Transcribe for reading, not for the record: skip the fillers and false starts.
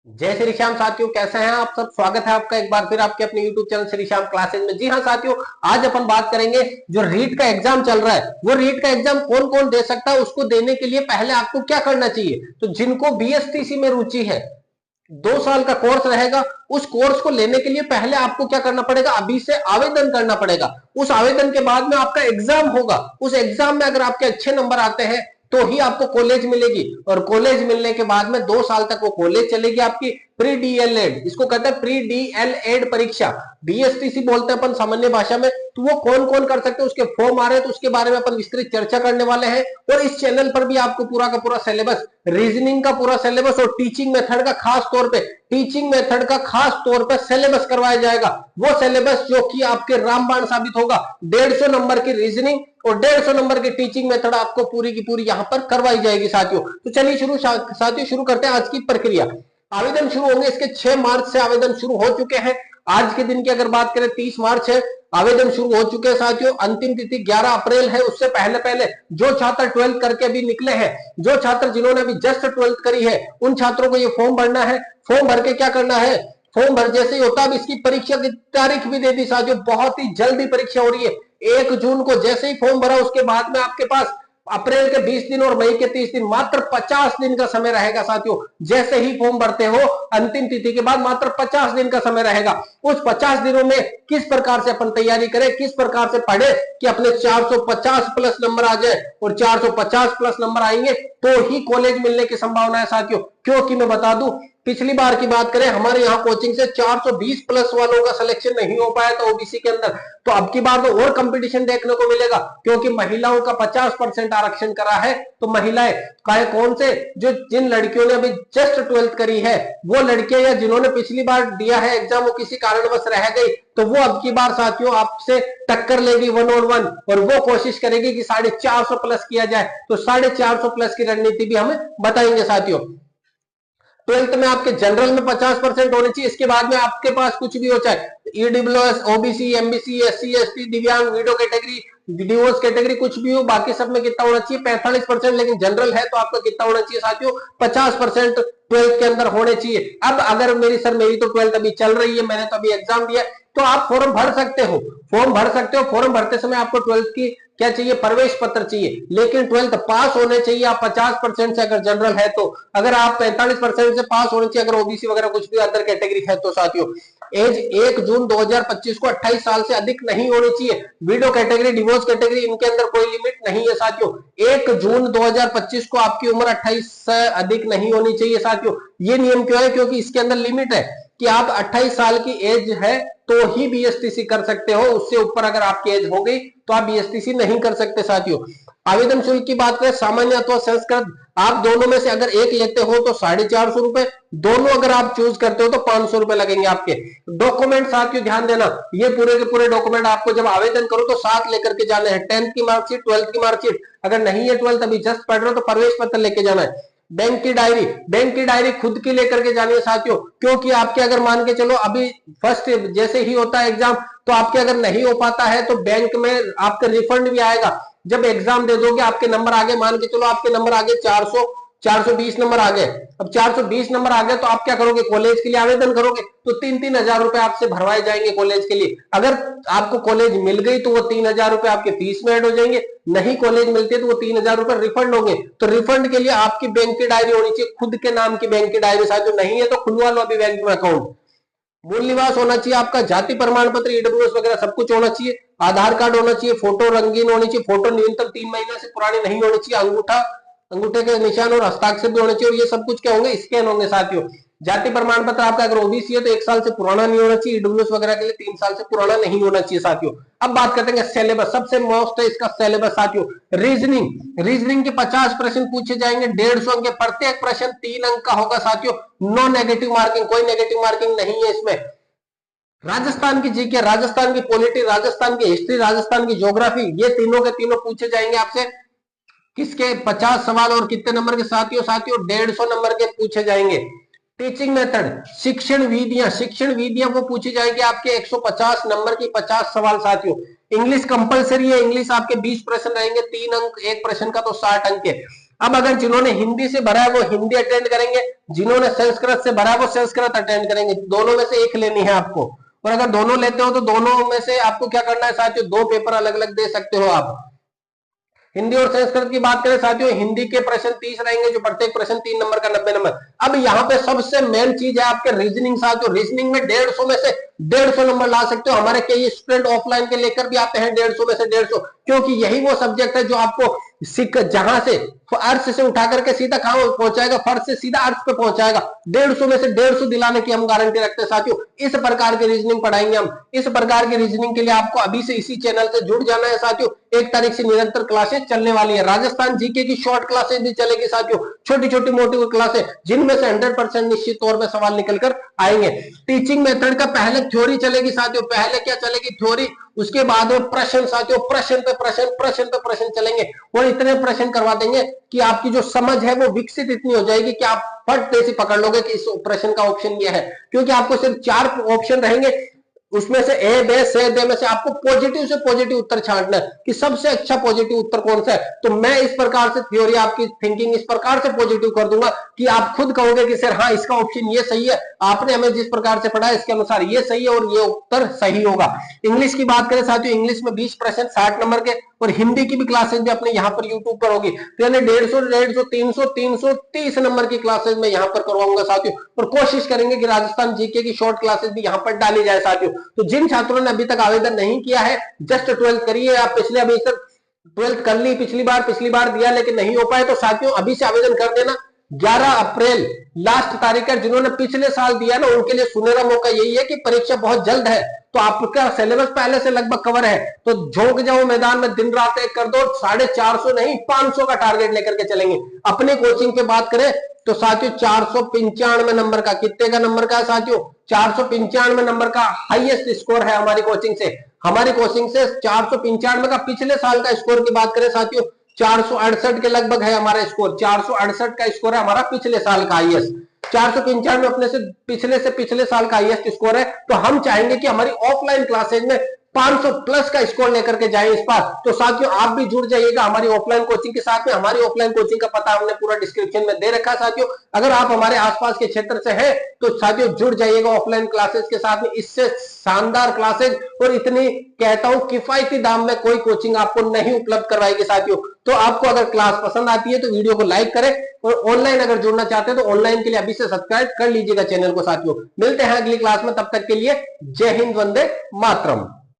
जय श्री श्याम साथियों, कैसे हैं आप सब। स्वागत है आपका एक बार फिर आपके अपने YouTube channel Shri Shyam classes में। जी हाँ साथियों, आज अपन बात करेंगे जो रीट का एग्जाम चल रहा है, वो रीट का एग्जाम कौन कौन दे सकता है। उसको देने के लिए पहले आपको क्या करना चाहिए। तो जिनको बीएसटीसी में रुचि है, 2 साल का कोर्स रहेगा, उस कोर्स को लेने के लिए पहले आपको क्या करना पड़ेगा, अभी से आवेदन करना पड़ेगा। उस आवेदन के बाद में आपका एग्जाम होगा। उस एग्जाम में अगर आपके अच्छे नंबर आते हैं तो ही आपको कॉलेज मिलेगी, और कॉलेज मिलने के बाद में 2 साल तक वो कॉलेज चलेगी आपकी। प्री डीएलएड, इसको कहते हैं प्री डीएलएड परीक्षा, बीएसटीसी बोलते हैं अपन सामान्य भाषा में। तो वो कौन कौन कर सकते हैं, उसके फॉर्म आ रहे हैं, तो उसके बारे में अपन विस्तृत चर्चा करने वाले हैं। और इस चैनल पर भी आपको पूरा का पूरा सिलेबस, रीजनिंग का पूरा सिलेबस और टीचिंग मेथड का खास तौर पे, सिलेबस करवाया जाएगा। वो सिलेबस जो कि आपके रामबाण साबित होगा। 150 नंबर की रीजनिंग और 150 नंबर की टीचिंग मेथड आपको पूरी की पूरी यहां पर करवाई जाएगी साथियों। तो चलिए साथियों शुरू करते हैं आज की प्रक्रिया। आवेदन शुरू होंगे, इसके 6 मार्च से आवेदन शुरू हो चुके हैं। आज के दिन की अगर बात करें 30 मार्च है, आवेदन शुरू हो चुके हैं साथियों। अंतिम तिथि 11 अप्रैल है। उससे पहले पहले जो छात्र 12th करके अभी निकले हैं, जो छात्र जिन्होंने अभी जस्ट 12th करी है, उन छात्रों को ये फॉर्म भरना है। फॉर्म भर के क्या करना है, फॉर्म भर जैसे ही होता है, इसकी परीक्षा की तारीख भी दे दी साथियों। बहुत ही जल्दी परीक्षा हो रही है 1 जून को। जैसे ही फॉर्म भरा उसके बाद में आपके पास अप्रैल के 20 दिन और मई के 30 दिन, मात्र 50 दिन का समय रहेगा साथियों। जैसे ही फॉर्म भरते हो, अंतिम तिथि के बाद मात्र 50 दिन का समय रहेगा। उस 50 दिनों में किस प्रकार से अपन तैयारी करें, किस प्रकार से पढ़े कि अपने 450 प्लस नंबर आ जाए, और 450 प्लस नंबर आएंगे तो ही कॉलेज मिलने की संभावना है साथियों। क्योंकि मैं बता दूं, पिछली बार की बात करें, हमारे यहाँ कोचिंग से 420 प्लस वालों का सिलेक्शन नहीं हो पाया था ओबीसी के अंदर। तो अब की बार तो और कंपटीशन देखने को मिलेगा, क्योंकि महिलाओं का 50% आरक्षण करा है। तो महिलाएं काहे कौन से, जो जिन लड़कियों ने अभी जस्ट 12th करी है, वो लड़कियां या जिन्होंने पिछली बार दिया है एग्जाम, वो किसी कारणवश रह गई, तो वो अब की बार साथियों आपसे टक्कर लेगी 1-on-1, और वो कोशिश करेगी कि 450 प्लस किया जाए। तो 450 प्लस की रणनीति भी हमें बताएंगे साथियों। 12th में आपके जनरल में 50% होने चाहिए। इसके बाद में आपके पास कुछ भी हो, चाहे EWS, OBC, MBC, SC, ST, दिव्यांग, वीडो कैटेगरी, डिवोर्स कैटेगरी, कुछ भी हो, बाकी सब में कितना होना चाहिए, 45%। लेकिन जनरल है तो आपका कितना होना चाहिए साथियों, 50% 12th के अंदर होने चाहिए। अब अगर मेरी तो 12th अभी चल रही है, मैंने तो अभी एग्जाम दिया, तो आप फॉर्म भर सकते हो। फॉर्म भरते समय आपको 12th की क्या चाहिए, प्रवेश पत्र चाहिए। लेकिन 12th पास होने चाहिए आप 50% से, अगर जनरल है तो। अगर आप 45% से पास होने चाहिए, अगर ओबीसी वगैरह कुछ भी अदर कैटेगरी है तो साथियों। एज 1 जून 2025 को 28 साल से अधिक नहीं होनी चाहिए। विडो कैटेगरी, डिवोर्स कैटेगरी, इनके अंदर कोई लिमिट नहीं है साथियों। 1 जून 2025 को आपकी उम्र 28 से अधिक नहीं होनी चाहिए साथियों। ये नियम क्यों है, क्योंकि इसके अंदर लिमिट है कि आप 28 साल की एज है तो ही बीएसटीसी कर सकते हो। उससे ऊपर अगर आपकी एज हो गई तो आप बीएसटीसी नहीं कर सकते साथियों। आवेदन शुल्क की बात करें, सामान्य अथवा संस्कृत, आप दोनों में से अगर एक लेते हो तो 450 रुपए, दोनों अगर आप चूज करते हो तो 500 रुपए लगेंगे आपके। डॉक्यूमेंट साथियों ध्यान देना, ये पूरे के पूरे डॉक्यूमेंट आपको जब आवेदन करो तो साथ लेकर के जाने हैं। 10th की मार्कशीट, 12th की मार्कशीट, अगर नहीं है 12th अभी जस्ट पढ़ रहे हो तो प्रवेश पत्र लेके जाना है। बैंक की डायरी खुद की लेकर के जानी है साथियों। क्योंकि आपके अगर मान के चलो अभी फर्स्ट जैसे ही होता है एग्जाम, तो आपके अगर नहीं हो पाता है तो बैंक में आपका रिफंड भी आएगा। जब एग्जाम दे दोगे, आपके नंबर आगे, मान के चलो आपके नंबर आगे 420 नंबर आ गए। अब 420 नंबर आ गए तो आप क्या करोगे, कॉलेज के लिए आवेदन करोगे, तो 3-3 हजार रुपए आपसे भरवाए जाएंगे कॉलेज के लिए। अगर आपको कॉलेज मिल गई तो वो 3 हजार रुपए आपके फीस में ऐड हो जाएंगे। नहीं कॉलेज मिलती है तो वो 3 हजार रुपए रिफंड होंगे। तो रिफंड के लिए आपकी बैंक की डायरी होनी चाहिए, खुद के नाम की बैंक की डायरी साथियों। नहीं है तो खुलवा लो अभी बैंक में अकाउंट। मूल निवास होना चाहिए आपका, जाति प्रमाण पत्र, ईडब्ल्यूएस वगैरह सब कुछ होना चाहिए। आधार कार्ड होना चाहिए, फोटो रंगीन होनी चाहिए, फोटो न्यूनतम 3 महीने से पुरानी नहीं होनी चाहिए, अंगूठे के निशान और हस्ताक्षर भी होने चाहिए। और ये सब कुछ क्या होंगे, स्कैन होंगे साथियों। जाति प्रमाण पत्र आपका अगर ओबीसी है तो 1 साल से पुराना नहीं होना चाहिए, ईडब्ल्यूएस वगैरह के लिए 3 साल से पुराना नहीं होना चाहिए साथियों। अब बात करते हैं सिलेबस, सबसे मोस्ट है इसका सिलेबस साथियों। रीजनिंग के 50 प्रश्न पूछे जाएंगे, 150 अंक के, प्रत्येक प्रश्न 3 अंक का होगा साथियों। नो नेगेटिव मार्किंग, कोई नेगेटिव मार्किंग नहीं है इसमें। राजस्थान की जीके, राजस्थान की पॉलिटी, राजस्थान की हिस्ट्री, राजस्थान की ज्योग्राफी, ये तीनों के तीनों पूछे जाएंगे आपसे। किसके 50 सवाल और कितने नंबर के साथियों, 150 नंबर के पूछे जाएंगे। टीचिंग मेथड, शिक्षण विधियां वो पूछी जाएगी आपके 150 नंबर की, 50 सवाल साथियों। इंग्लिश कंपलसरी है, इंग्लिश आपके 20 प्रश्न रहेंगे, 3 अंक एक प्रश्न का, तो 60 अंक के। अब अगर जिन्होंने हिंदी से भरा है वो हिंदी अटेंड करेंगे, जिन्होंने संस्कृत से भरा है वो संस्कृत अटेंड करेंगे। दोनों में से एक लेनी है आपको, और अगर दोनों लेते हो तो दोनों में से आपको क्या करना है साथियों, 2 पेपर अलग अलग दे सकते हो आप। हिंदी और संस्कृत की बात करें साथियों, हिंदी के प्रश्न 30 रहेंगे, जो प्रत्येक प्रश्न 3 नंबर का 90 नंबर। अब यहाँ पे सबसे मेन चीज है आपके रीजनिंग साथियों। रीजनिंग में 150 में से 150 नंबर ला सकते हो। हमारे कई स्टूडेंट ऑफलाइन के लेकर भी आते हैं 150 में से 150, क्योंकि यही वो सब्जेक्ट है जो आपको जहां से अर्थ से उठा करके सीधा कहां पहुंचाएगा, फर्श से सीधा अर्थ पे पहुंचाएगा। 150 में से 150 दिलाने की हम गारंटी रखते हैं साथियों। इस प्रकार की रीजनिंग पढ़ाएंगे हम। इस प्रकार की रीजनिंग के लिए आपको अभी से इसी चैनल से जुड़ जाना है साथियों। 1 तारीख से निरंतर क्लासेस चलने वाली है। राजस्थान जीके की शॉर्ट क्लासेस भी चलेगी साथियों, छोटी छोटी मोटी क्लासेस, जिनमें से 100% निश्चित तौर पर सवाल निकलकर आएंगे। टीचिंग मेथड का पहले थ्योरी चलेगी साथियों। पहले क्या चलेगी, थ्योरी, उसके बाद में प्रश्न साथियों, प्रश्न पे प्रश्न, प्रश्न पे प्रश्न चलेंगे, और इतने प्रश्न करवा देंगे कि आपकी जो समझ है वो विकसित इतनी हो जाएगी कि आप फट से पकड़ लोगे कि इस प्रश्न का ऑप्शन ये है। क्योंकि आपको सिर्फ 4 ऑप्शन रहेंगे, उसमें से ए बे से दे में से आपको पॉजिटिव से पॉजिटिव उत्तर छांटना है कि सबसे अच्छा पॉजिटिव उत्तर कौन सा है। तो मैं इस प्रकार से थ्योरी, आपकी थिंकिंग इस प्रकार से पॉजिटिव कर दूंगा कि आप खुद कहोगे कि सर हाँ, इसका ऑप्शन ये सही है, आपने हमें जिस प्रकार से पढ़ा है इसके अनुसार ये सही है और ये उत्तर सही होगा। इंग्लिश की बात करें साथियों, इंग्लिश में 20 प्रश्न 60 नंबर के, और हिंदी की भी क्लासेस भी अपने यहाँ पर यूट्यूब पर होगी। तो यानी 150, 300, 330 नंबर की क्लासेस में यहाँ पर करवाऊंगा साथियों, और कोशिश करेंगे कि राजस्थान जीके की शॉर्ट क्लासेस भी यहाँ पर डाली जाए साथियों। तो जिन छात्रों ने अभी तक आवेदन नहीं किया है, जस्ट 12th करिए। आप पिछले अभी तक 12th कर ली, पिछली बार दिया लेकिन नहीं हो पाए, तो साथियों अभी से आवेदन कर देना। 11 अप्रैल लास्ट तारीख है। जिन्होंने पिछले साल दिया ना, उनके लिए सुनहरा मौका यही है कि परीक्षा बहुत जल्द है, तो आपका सिलेबस पहले से लगभग कवर है, तो झोंक जाओ मैदान में, दिन रात एक कर दो। 450 नहीं 500 का टारगेट लेकर के चलेंगे। अपने कोचिंग पे बात करें तो साथियों 495 नंबर का, कितने का नंबर का है साथियों, 495 नंबर का हाईएस्ट स्कोर है हमारी कोचिंग से। हमारी कोचिंग से 495 का पिछले साल का स्कोर की बात करें साथियों, 468 के लगभग है हमारा स्कोर। 468 का स्कोर है हमारा पिछले साल का हाईएस्ट। 495 अपने से पिछले साल का हाईएस्ट स्कोर है। तो हम चाहेंगे कि हमारी ऑफलाइन क्लासेज में 500 प्लस का स्कोर लेकर के जाए इस बार। तो साथियों आप भी जुड़ जाइएगा हमारी ऑफलाइन कोचिंग के साथ में। हमारी ऑफलाइन कोचिंग का पता हमने पूरा डिस्क्रिप्शन में दे रखा है साथियों। अगर आप हमारे आसपास के क्षेत्र से हैं तो साथियों जुड़ जाइएगा ऑफलाइन क्लासेस के साथ में। इससे शानदार क्लासेज और इतनी कहता हूं किफायती दाम में कोई कोचिंग आपको नहीं उपलब्ध करवाएगी साथियों। तो आपको अगर क्लास पसंद आती है तो वीडियो को लाइक करें, और ऑनलाइन अगर जुड़ना चाहते हैं तो ऑनलाइन के लिए अभी से सब्सक्राइब कर लीजिएगा चैनल को साथियों। मिलते हैं अगली क्लास में, तब तक के लिए जय हिंद, वंदे मातरम।